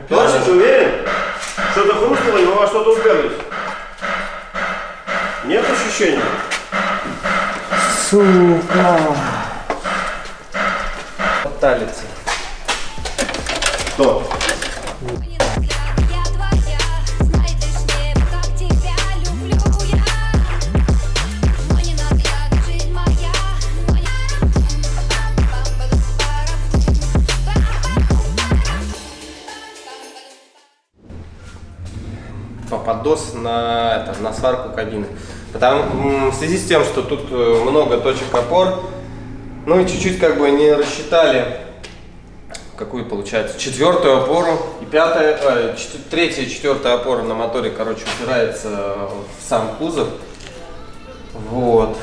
Точно, уверен? Что-то хрустнуло, и во что-то уперлось. Нет ощущения? Сука. Пыталится. Что? Поддос на сварку кабины. В связи с тем, что тут много точек опор, ну и чуть-чуть как бы не рассчитали, какую получается, четвертую опору и третья и четвертая опора на моторе, короче, упирается в сам кузов. Вот.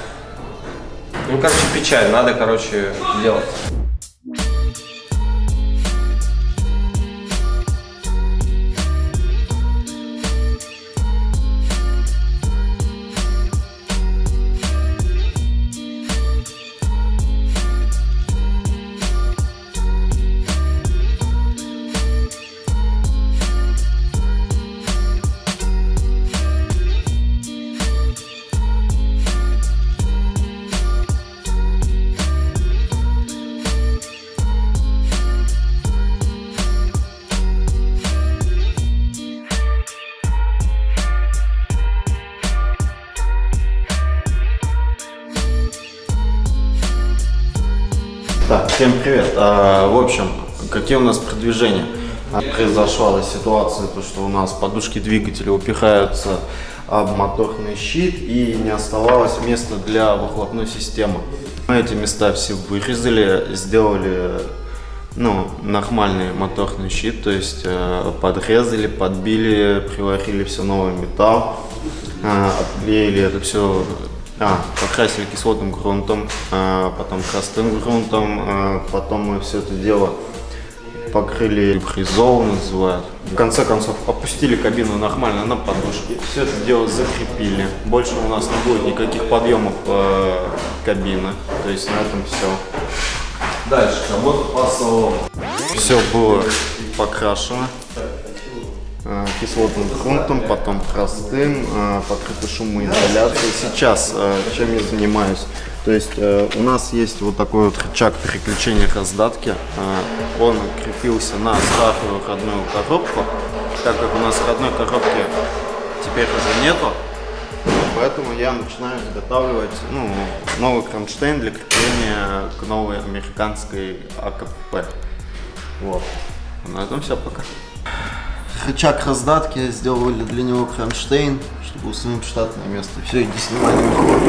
Ну, короче, печаль, надо, короче, делать. Так, всем привет. В общем, какие у нас продвижения? Произошла ситуация, то, что у нас подушки двигателя упираются об моторный щит и не оставалось места для выхлопной системы. Мы эти места все вырезали, сделали нормальный моторный щит, то есть подрезали, подбили, приварили все новый металл, отклеили это все. Покрасили кислотным грунтом, потом простым грунтом, потом мы все это дело покрыли фрезол, называют. В конце концов опустили кабину нормально на подушки, все это дело закрепили. Больше у нас не будет никаких подъемов кабины, то есть на этом все. Дальше работа по салону. Все было покрашено кислотным грунтом, потом простым, покрыто шумоизоляцией. Сейчас чем я занимаюсь? То есть у нас есть вот такой вот рычаг переключения раздатки. Он крепился на старую родную коробку. Так как у нас родной коробки теперь уже нету, поэтому я начинаю изготавливать новый кронштейн для крепления к новой американской АКП. Вот. На этом все пока. Рычаг раздатки, сделали для него кронштейн, чтобы установить штатное место. Все, иди снимай микрофон.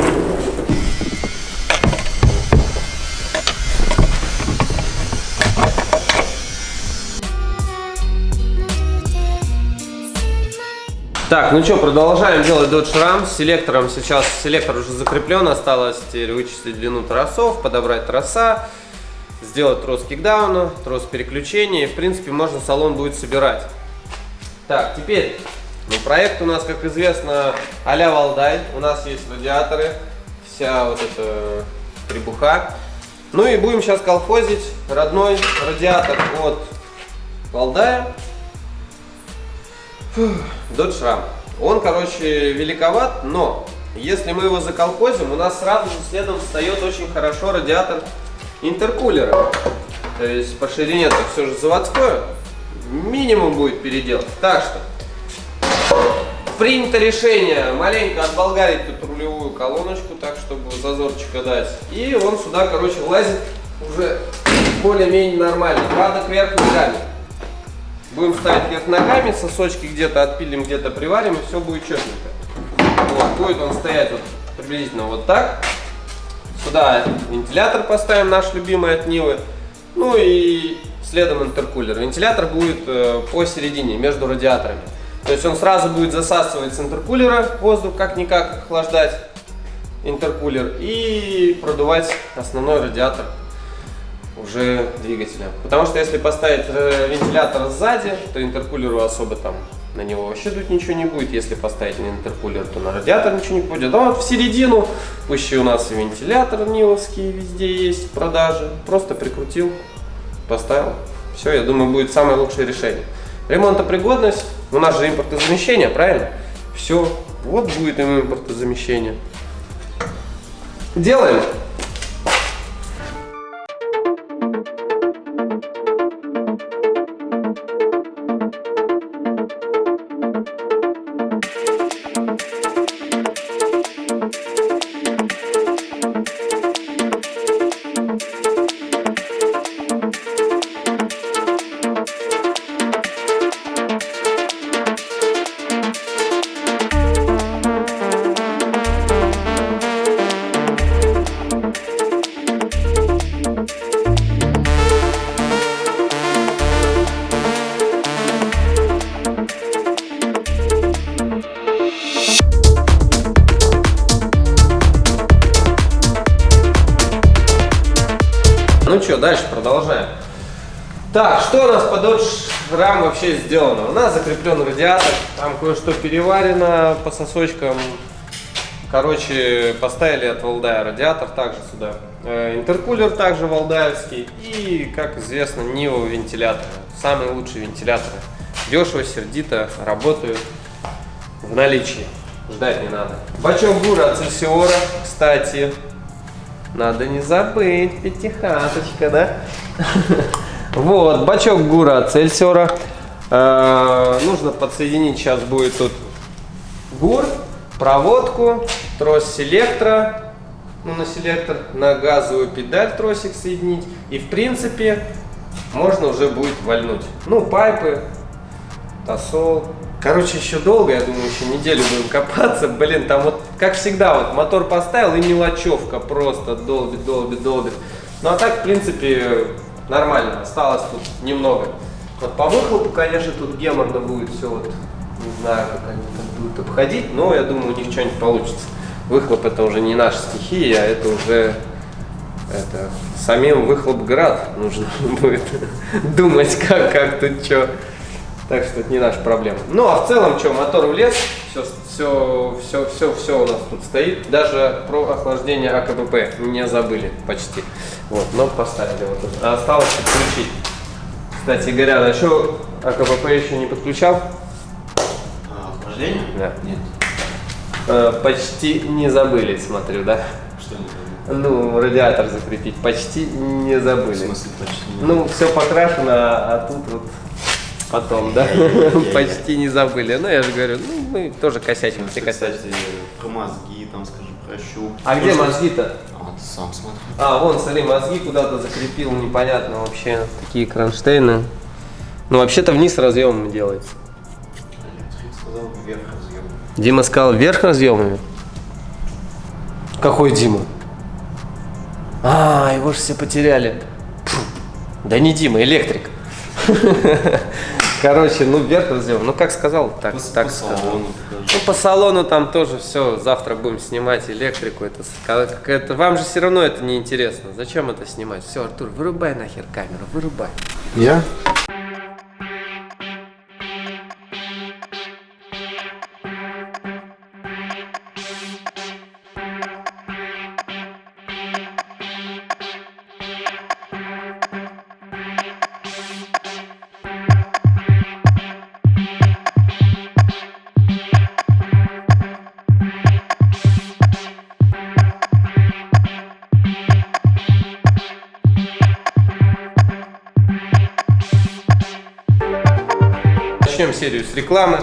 Так, ну что, продолжаем делать Dodge Ram с селектором. Сейчас селектор уже закреплен, осталось теперь вычислить длину тросов, подобрать троса, сделать трос кикдауна, трос переключения, и в принципе можно салон будет собирать. Так, теперь, проект у нас, как известно, а-ля Валдай. У нас есть радиаторы, вся вот эта требуха. Ну и будем сейчас колхозить родной радиатор от Валдая. Dodge Ram. Он, короче, великоват, но если мы его заколхозим, у нас сразу же следом встает очень хорошо радиатор интеркулера. То есть по ширине это все же заводское. Минимум будет передел. Так что принято решение маленько отболгарить тут рулевую колоночку, так чтобы зазорчика дать. И он сюда, короче, влазит уже более-менее нормально. Правда, кверх ногами. Будем ставить вверх ногами, сосочки где-то отпилим, где-то приварим, и все будет четненько. Вот, будет он стоять вот приблизительно вот так. Сюда вентилятор поставим, наш любимый от Нивы. Ну и следом интеркулер. Вентилятор будет посередине, между радиаторами. То есть он сразу будет засасывать с интеркулера воздух, как-никак охлаждать интеркулер, и продувать основной радиатор уже двигателя. Потому что если поставить вентилятор сзади, то интеркулеру особо там на него вообще тут ничего не будет. Если поставить на интеркулер, то на радиатор ничего не будет. А вот в середину, пусть у нас и вентилятор нивовский везде есть в продаже, просто прикрутил, поставил. Все, я думаю, будет самое лучшее решение. Ремонтопригодность, у нас же импортозамещение, правильно? Все, вот будет им импортозамещение. Делаем. Ну что, дальше продолжаем. Так, что у нас под Dodge вообще сделано? У нас закреплен радиатор, там кое-что переварено по сосочкам. Короче, поставили от Валдая радиатор также сюда. Интеркулер также валдаевский. И, как известно, Nivo вентиляторы. Самые лучшие вентиляторы. Дешево, сердито, работают в наличии. Ждать не надо. Бачок Гура от Цельсиора, кстати. Надо не забыть, пятихаточка, да? Вот, бачок Гура от Цельсиора. Нужно подсоединить, сейчас будет тут гур, проводку, трос селектора, ну на селектор, на газовую педаль тросик соединить. И в принципе можно уже будет вальнуть. Ну, пайпы, тосол. Короче, еще долго, я думаю, еще неделю будем копаться. Блин, там вот, как всегда, вот мотор поставил и мелочевка просто долбит. Ну а так, в принципе, нормально, осталось тут немного. Вот по выхлопу, конечно, тут геморно будет все, вот, не знаю, как они там будут обходить, но я думаю, у них что-нибудь получится. Выхлоп это уже не наша стихия, а это уже самим выхлоп-град нужно будет думать, как тут что. Так что это не наша проблема. Ну а в целом, что, мотор влез, все у нас тут стоит. Даже про охлаждение АКБП не забыли почти. Вот, но поставили вот тут. А осталось подключить. Кстати говоря, насчет АКБП еще не подключал? Охлаждение? Да. Нет. Почти не забыли, смотрю, да? Что не забыли? Ну, радиатор закрепить почти не забыли. В смысле почти не? Ну, все покрашено, а тут вот потом, да? Почти не забыли. Ну, я же говорю, ну, мы тоже косячим, все косячим. Кстати, про мозги, там, скажи, про щуп. А где мозги-то? А, ты сам смотри. А, вон, смотри, мозги куда-то закрепил, непонятно вообще. Такие кронштейны. Ну, вообще-то вниз разъемами делается. Я сказал, вверх разъем. Дима сказал, вверх разъемами? Какой Дима? А, его же все потеряли. Фу. Да не Дима, электрик. Короче, ну вверх разъем. Ну как сказал, так По сказал. салону. Ну по салону там тоже все. Завтра будем снимать электрику. Это вам же все равно это не интересно. Зачем это снимать? Все, Артур, вырубай нахер камеру, вырубай. Я? Начнем серию с рекламы.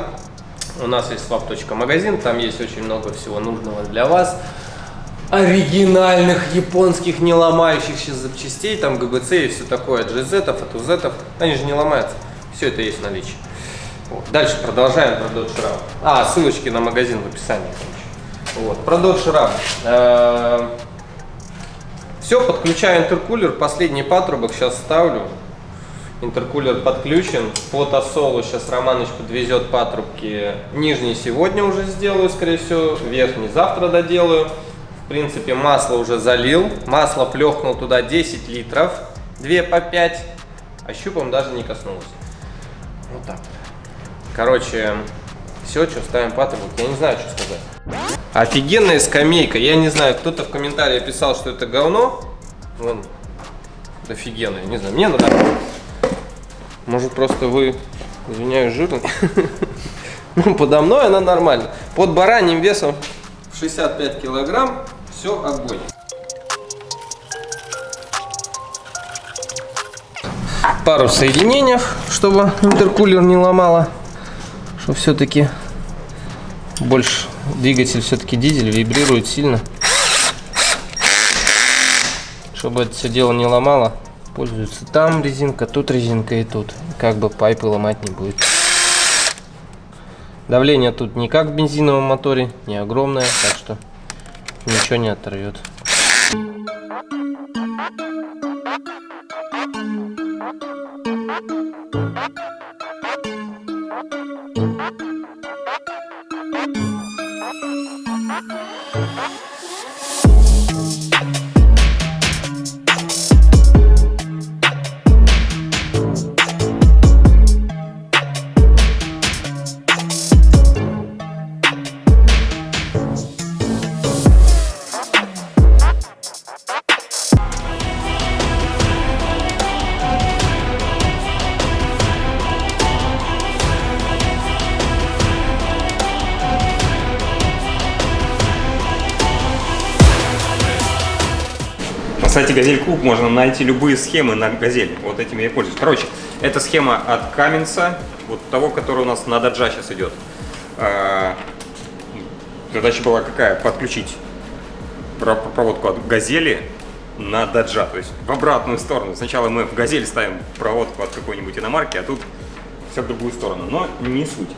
У нас есть swap.магазин, там есть очень много всего нужного для вас. Оригинальных японских не ломающихся запчастей, там ГБЦ и все такое, GZ, ATZ, они же не ломаются. Все это есть в наличии. Вот. Дальше продолжаем про Dodge Ram. Ссылочки на магазин в описании. Вот. Про Dodge Ram. Все, подключаю интеркулер, последний патрубок сейчас ставлю. Интеркулер подключен. По тосолу сейчас Романыч подвезет патрубки. Нижний сегодня уже сделаю, скорее всего. Верхний завтра доделаю. В принципе, масло уже залил. Масло плёхнул туда 10 литров. 2 по 5. А щупом даже не коснулся. Вот так. Короче, все, что, ставим патрубок. Я не знаю, что сказать. Офигенная скамейка. Я не знаю, кто-то в комментарии писал, что это говно. Вон. Офигенная, не знаю. Мне надо. Может, просто вы Извиняюсь, жирный. Ну, подо мной она нормально. Под бараньим весом 65 килограмм. Все, огонь. Пару соединений, чтобы интеркулер не ломало. Что все-таки больше двигатель, все-таки дизель, вибрирует сильно. Чтобы это все дело не ломало, пользуется там резинка, тут резинка и тут. Как бы пайпы ломать не будет. Давление тут не как в бензиновом моторе, не огромное, так что ничего не оторвет. На сайте Газель Клуб можно найти любые схемы на Газели. Вот этими я пользуюсь. Короче, это схема от Каменса, вот того, который у нас на Даджа сейчас идет. Задача была какая? Подключить проводку от Газели на Даджа, то есть в обратную сторону. Сначала мы в Газель ставим проводку от какой-нибудь иномарки, а тут все в другую сторону. Но не суть.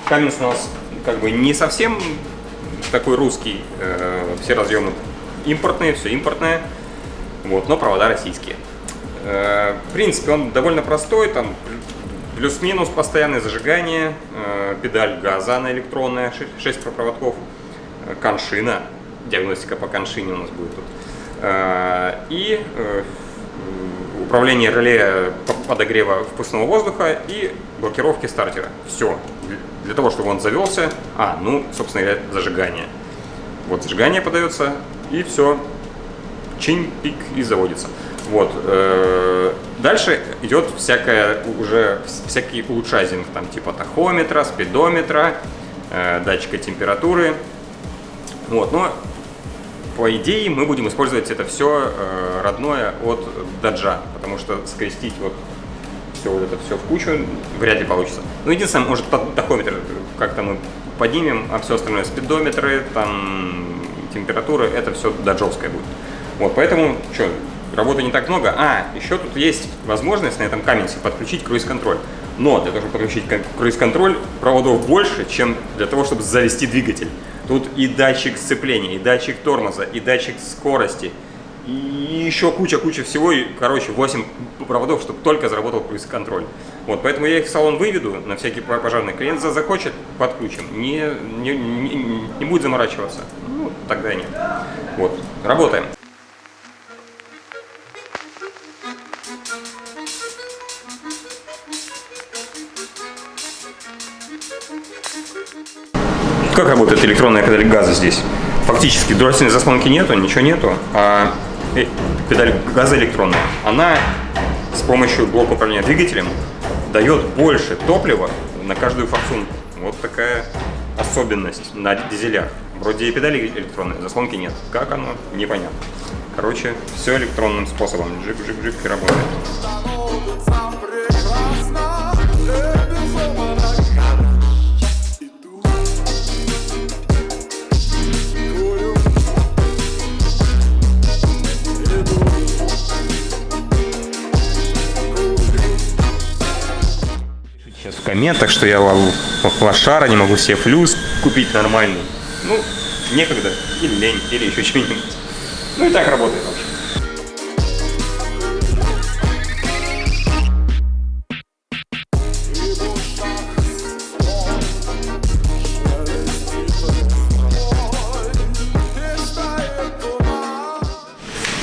Каменс у нас как бы не совсем такой русский, все разъемы импортные, все импортное. Вот, но провода российские. В принципе, он довольно простой, там плюс-минус постоянное зажигание, педаль газа она электронная, 6 проводков, коншина, диагностика по коншине у нас будет тут, и управление реле подогрева впускного воздуха и блокировки стартера. Все. Для того, чтобы он завелся, собственно говоря, зажигание. Вот зажигание подается, и все. Чин-пик и заводится. Вот. Дальше идет всякий улучшайзинг, там типа тахометра, спидометра, датчика температуры. Вот. Но по идее мы будем использовать это все родное от Даджа, потому что скрестить вот это все в кучу вряд ли получится. Ну, единственное, может, тахометр как-то мы поднимем, а все остальное спидометры, там температура, это все даджовское будет. Вот, поэтому, работы не так много. Еще тут есть возможность на этом Каменсе подключить круиз-контроль. Но для того, чтобы подключить круиз-контроль, проводов больше, чем для того, чтобы завести двигатель. Тут и датчик сцепления, и датчик тормоза, и датчик скорости, и еще куча всего. И, 8 проводов, чтобы только заработал круиз-контроль. Вот, поэтому я их в салон выведу, на всякий пожарный. Клиент захочет, подключим. Не будет заморачиваться. Ну, тогда нет. Вот, работаем. Как работает электронная педаль газа здесь? Фактически дурацельной заслонки нету, ничего нету, а педаль газа электронная. Она с помощью блока управления двигателем дает больше топлива на каждую форсунку. Вот такая особенность на дизелях. Вроде и педали электронные, заслонки нет. Как оно? Непонятно. Короче, все электронным способом. Джик-джик-джик и работает. Сейчас в комментах, что я лошара, не могу себе флюс купить нормальный. Ну, некогда, или лень, или еще что-нибудь. Ну и так работает вообще.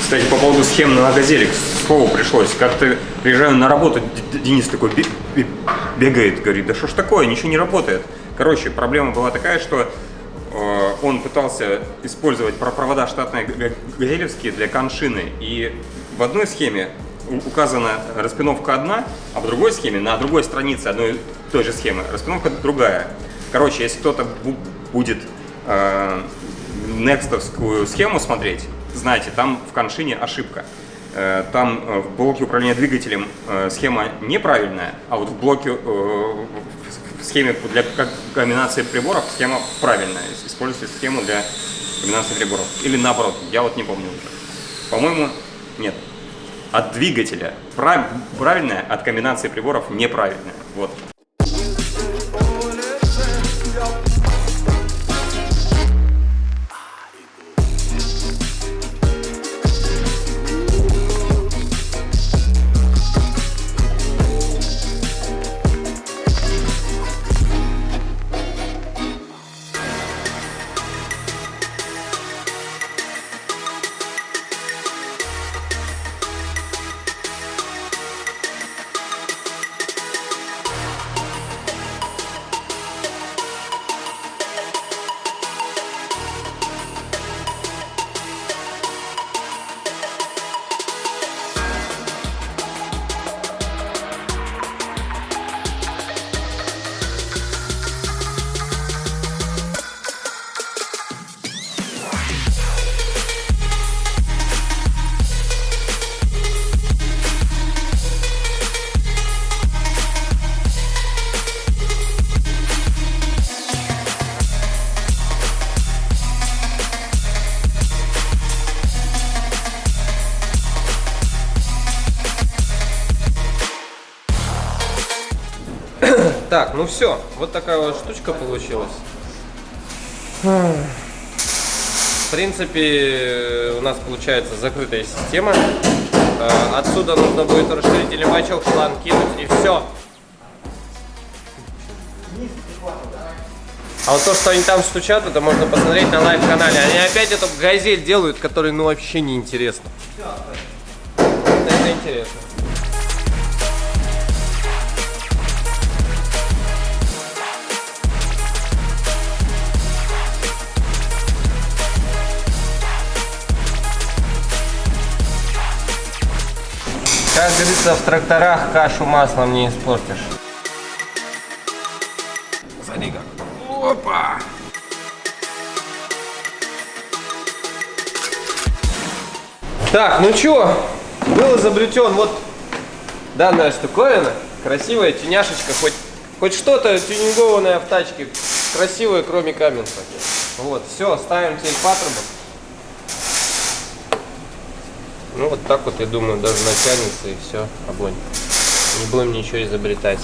Кстати, по поводу схем на Газели, к слову пришлось. Как-то приезжаю на работу, Денис такой бегает, говорит, да что ж такое, ничего не работает. Короче, проблема была такая, что он пытался использовать провода штатные газелевские для коншины. И в одной схеме указана распиновка одна, а в другой схеме, на другой странице одной и той же схемы, распиновка другая. Короче, если кто-то будет некстовскую схему смотреть, знаете, там в коншине ошибка. Там в блоке управления двигателем схема неправильная, а вот в блоке, в схеме для комбинации приборов схема правильная. Используйте схему для комбинации приборов. Или наоборот, я вот не помню уже. По-моему, нет. От двигателя правильная, от комбинации приборов неправильная. Вот. Так, ну все, вот такая вот штучка получилась. В принципе, у нас получается закрытая система. Отсюда нужно будет расширительный бачок, шланг кинуть и все. А вот то, что они там стучат, это можно посмотреть на лайв-канале. Они опять эту газель делают, который ну вообще не интересно. Это интересно. Как говорится, в тракторах кашу маслом не испортишь. Смотри как. Опа! Так, ну чё, был изобретен вот данная штуковина. Красивая тюняшечка, хоть что-то тюнингованное в тачке. Красивое, кроме каменца. Вот, все, ставим теперь патрубок. Ну вот так вот, я думаю, даже натянется и все, огонь. Не будем ничего изобретать.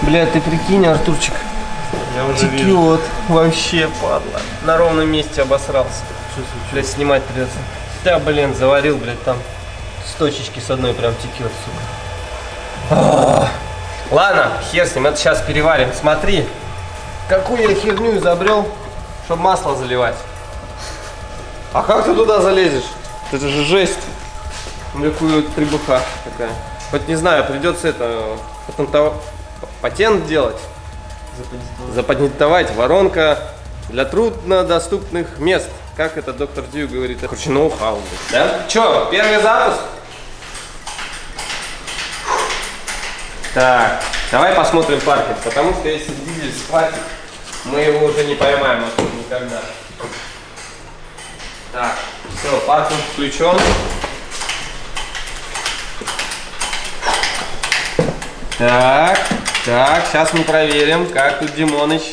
Бля, ты прикинь, Артурчик, Я уже вижу. текет вообще, падла. На ровном месте обосрался. Блядь, снимать придется. Да, блин, заварил, блядь, там с точечки с одной прям текет, сука. Ладно, хер с ним, это сейчас переварим. Смотри, какую я херню изобрел, чтобы масло заливать. А как ты туда залезешь? Это же жесть. Какую требуха такая. Вот не знаю, придется это патент делать. Запатентовать. Воронка для труднодоступных мест. Как это доктор Дью говорит? Это короче, ноу-хау. Да? Че, первый запуск? Так, давай посмотрим паркинг, потому что если дизель схватит, мы его уже не поймаем оттуда никогда. Так, все, паркинг включен. Так, сейчас мы проверим, как тут Димоныч,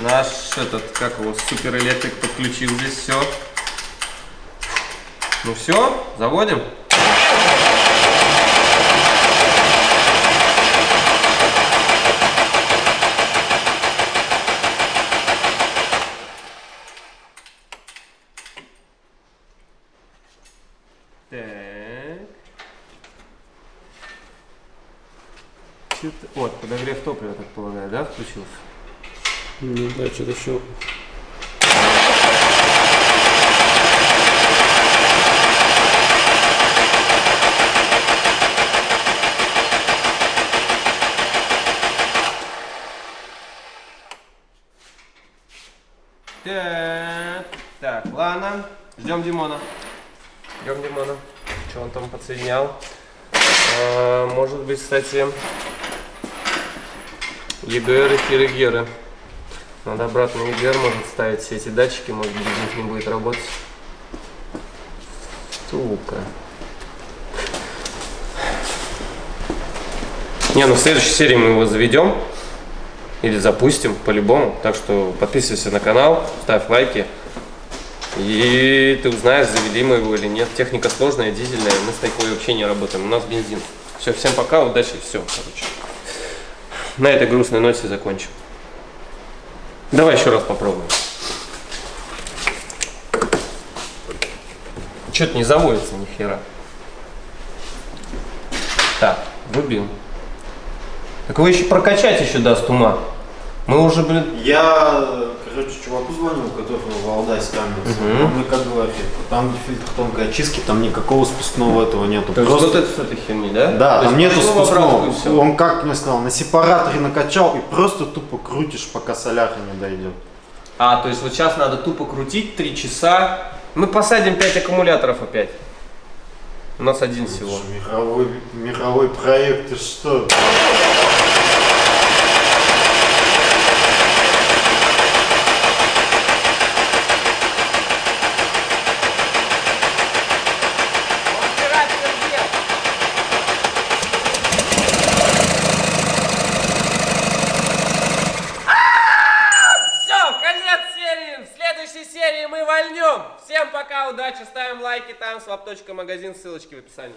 наш этот, как его, суперэлектрик подключил здесь все. Ну все, заводим. Так. Вот, подогрев топлива, так полагаю, да, включился? Ну да, что-то еще. Так, ладно. Ждем Димона. Ждем Димона. Что он там подсоединял? Может быть, кстати, EGR и Хиригеры. Надо обратно EGR может ставить все эти датчики, может быть, без них не будет работать. Сука. Не, ну в следующей серии мы его заведем. Или запустим, по-любому. Так что подписывайся на канал, ставь лайки. И ты узнаешь, завели мы его или нет. Техника сложная, дизельная. Мы с такой вообще не работаем. У нас бензин. Все, всем пока, удачи, все, короче. На этой грустной ноте закончим. Давай еще раз попробуем. Что-то не заводится ни хера. Так, врубил. Так его еще прокачать еще даст ума. Мы уже, блин... Я, короче, чуваку звонил, у которого Валдай с Каменца. Он мне как говорит, там где фильтр тонкой очистки, там никакого спускного этого нету. То есть вот это с этой херни, да? Да, там нету пошло в спускного. обратку и всё. Он как мне сказал, на сепараторе накачал и просто тупо крутишь, пока соляха не дойдет. А, то есть вот сейчас надо тупо крутить 3 часа. Мы посадим 5 аккумуляторов опять. У нас один всего. Мировой проект, ты что? Мы вольнем. Всем пока, удачи, ставим лайки там, swap.magazin, ссылочки в описании.